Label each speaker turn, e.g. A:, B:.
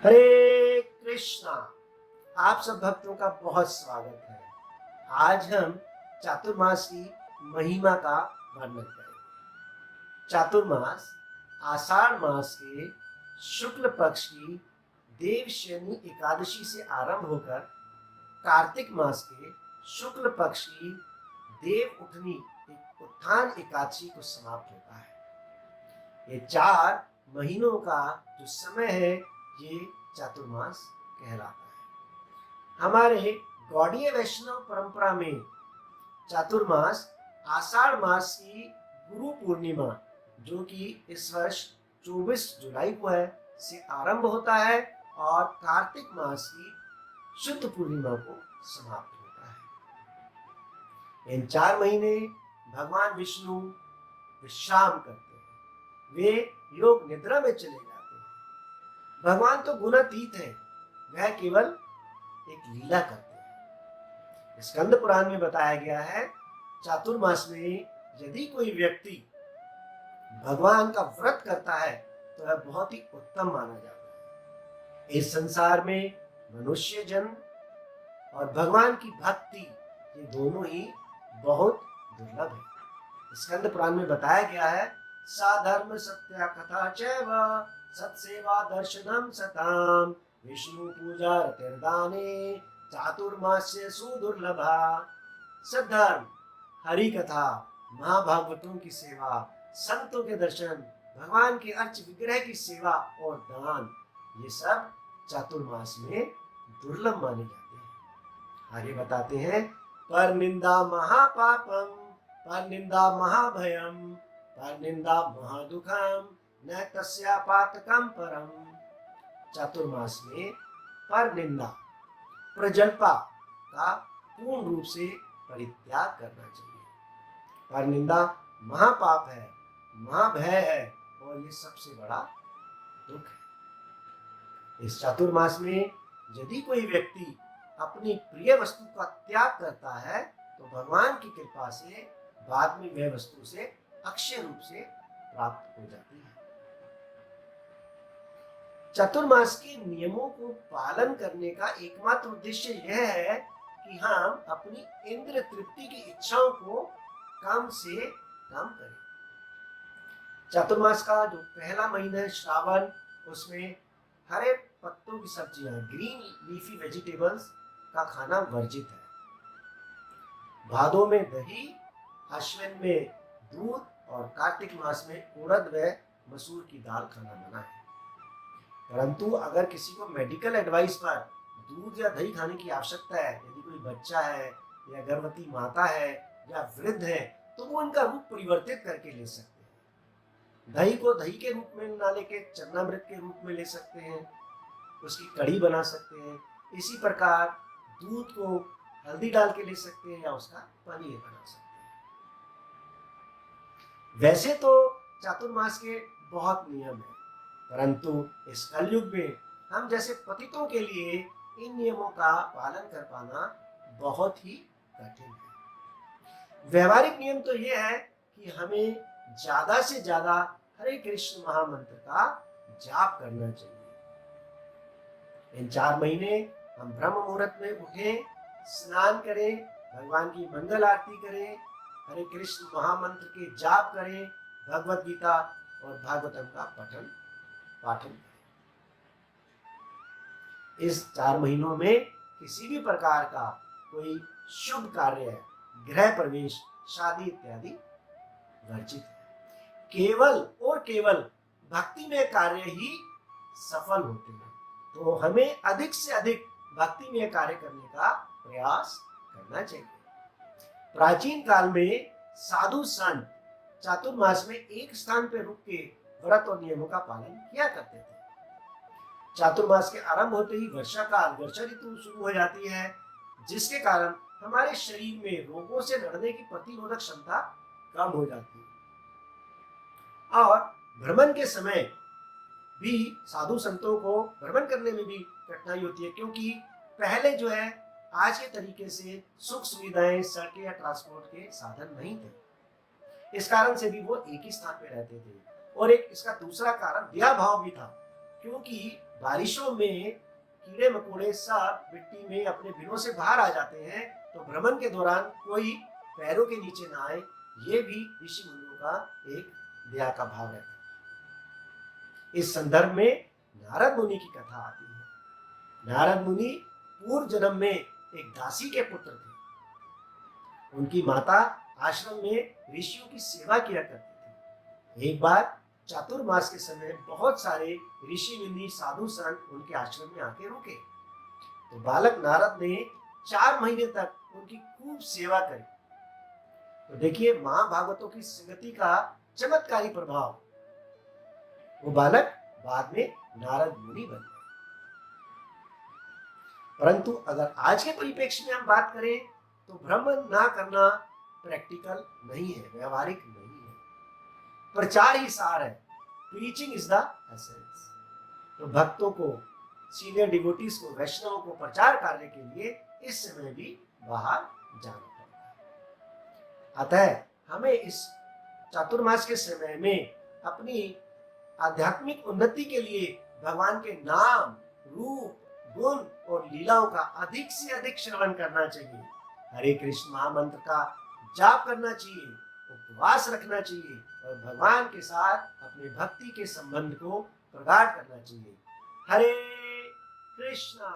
A: हरे कृष्णा। आप सब भक्तों का बहुत स्वागत है। आज हम चातुर्मास की महिमा का वर्णन करेंगे। चातुर्मास आषाढ़ मास के शुक्ल पक्ष की देवशयनी एकादशी से आरंभ होकर कार्तिक मास के शुक्ल पक्ष की देव उठनी उत्थान एकादशी को समाप्त होता है। ये 4 महीनों का जो समय है ये चातुर्मास कहलाता है। हमारे गौड़ीय वैष्णव परंपरा में चातुर्मास आषाढ़ मास की गुरु पूर्णिमा, जो कि इस वर्ष 24 जुलाई को है, से आरंभ होता है और कार्तिक मास की शुद्ध पूर्णिमा को समाप्त होता है। इन 4 महीने भगवान विष्णु विश्राम करते हैं, वे योग निद्रा में चले जाते हैं। भगवान तो गुणातीत है, वह केवल एक लीला करते हैं। स्कंद पुराण में बताया गया है, चातुर्मास में यदि कोई व्यक्ति भगवान का व्रत करता है तो वह बहुत ही उत्तम माना जाता है। इस संसार में मनुष्य जन्म और भगवान की भक्ति, ये दोनों ही बहुत दुर्लभ है। स्कंद पुराण में बताया गया है, साधर्म सत्या कथा चैव सत्सेवा दर्शनम सताम विष्णु पूजा रतिर्दाने चातुर्मास्य सुदुर्लभा। सद्धर्म, हरि कथा, महाभागवतों की सेवा, संतों के दर्शन, भगवान के अर्च विग्रह की सेवा और दान, ये सब चातुर्मास में दुर्लभ माने जाते हैं। आगे बताते हैं, पर निंदा महापापम, पर निंदा महाभयम, पर निंदा महादुखम, न तस्या पातकम परम। चातुर्मास में पर निंदा, प्रजल्पा का पूर्ण रूप से परित्याग करना चाहिए। पर निंदा महापाप है, महाभय है और ये सबसे बड़ा दुख है। इस चातुर्मास में यदि कोई व्यक्ति अपनी प्रिय वस्तु का त्याग करता है तो भगवान की कृपा से बाद में वह वस्तु उसे अक्षय रूप से प्राप्त हो जाती है। चातुर्मास के नियमों को पालन करने का एकमात्र उद्देश्य यह है कि हम अपनी इंद्रिय तृप्ति की इच्छाओं को कम से कम करें। चातुर्मास का जो पहला महीना है श्रावण, उसमें हरे पत्तों की सब्जियां, ग्रीन लीफी वेजिटेबल्स का खाना वर्जित है। भादों में दही, अश्विन में दूध और कार्तिक मास में उड़द व मसूर की दाल खाना मना है। परंतु अगर किसी को मेडिकल एडवाइस पर दूध या दही खाने की आवश्यकता है, यदि कोई बच्चा है या गर्भवती माता है या वृद्ध है, तो वो इनका रूप परिवर्तित करके ले सकते हैं। दही को दही के रूप में ना लेके चरणामृत के रूप में ले सकते हैं, उसकी कढ़ी बना सकते हैं। इसी प्रकार दूध को हल्दी डाल के ले सकते हैं या उसका पनीर बना सकते हैं। वैसे तो चातुर्मास के बहुत नियम हैं, परंतु इस कलयुग में हम जैसे पतितों के लिए इन नियमों का पालन कर पाना बहुत ही कठिन है। व्यवहारिक नियम तो यह है कि हमें ज्यादा से ज्यादा हरे कृष्ण महामंत्र का जाप करना चाहिए। इन 4 महीने हम ब्रह्म मुहूर्त में उठें, स्नान करें, भगवान की मंगल आरती करें, हरे कृष्ण महामंत्र के जाप करें, भगवत गीता और भागवतम का पठन पाठन करें। इस 4 महीनों में किसी भी प्रकार का कोई शुभ कार्य, गृह प्रवेश, शादी इत्यादि वर्जित है। केवल और केवल भक्ति में कार्य ही सफल होते हैं, तो हमें अधिक से अधिक भक्ति में कार्य करने का प्रयास करना चाहिए। प्राचीन काल में साधु संत चातुर्मास में एक स्थान पर रुक के व्रत और नियमों का पालन किया करते थे। चातुर्मास के आरंभ होते ही वर्षा काल, वर्षा ऋतु शुरू हो जाती है, जिसके कारण हमारे शरीर में रोगों से लड़ने की प्रतिरोधक क्षमता कम हो जाती है। और भ्रमण के समय भी साधु संतों को भ्रमण करने में भी कठिनाई होती है, क्योंकि पहले जो है आज के तरीके से सुख सुविधाएं, सड़कें या ट्रांसपोर्ट के साधन नहीं थे। इस कारण से भी वो एक ही स्थान पे रहते थे। और एक इसका दूसरा कारण दया भाव भी था, क्योंकि बारिशों में कीड़े मकोड़े सब मिट्टी में अपने बिलों से बाहर आ जाते हैं, तो भ्रमण के दौरान कोई पैरों के नीचे ना आए, ये भी ऋषि मुनियों का एक दया का भाव है। इस संदर्भ में नारद मुनि की कथा आती है। नारद मुनि पूर्व जन्म में एक दासी के पुत्र थे। उनकी माता आश्रम में ऋषियों की सेवा किया करती थी। एक बार चातुर्मास के समय बहुत सारे ऋषि मुनि साधु संत उनके आश्रम में आके रुके। तो बालक नारद ने 4 महीने तक उनकी खूब सेवा करी। तो देखिए महाभागवतों की संगति का चमत्कारी प्रभाव। वो बालक बाद में नारद मुनि बन गए। परंतु अगर आज के परिप्रेक्ष्य में हम बात करें तो भ्रमण ना करना प्रैक्टिकल नहीं है, व्यवहारिक नहीं है। प्रचार ही सार है। Preaching is the essence. तो भक्तों को, सीनियर डिवोटीज को, वैष्णवों को प्रचार करने के लिए इस समय भी बाहर जाना पड़ता है। अतः हमें इस चातुर्मास के समय में अपनी आध्यात्मिक उन्नति के लिए भगवान के नाम, रूप, गुण और लीलाओं का अधिक से अधिक श्रवण करना चाहिए। हरे कृष्ण महामंत्र का जाप करना चाहिए, उपवास रखना चाहिए और भगवान के साथ अपने भक्ति के संबंध को प्रगाढ़ करना चाहिए। हरे कृष्णा।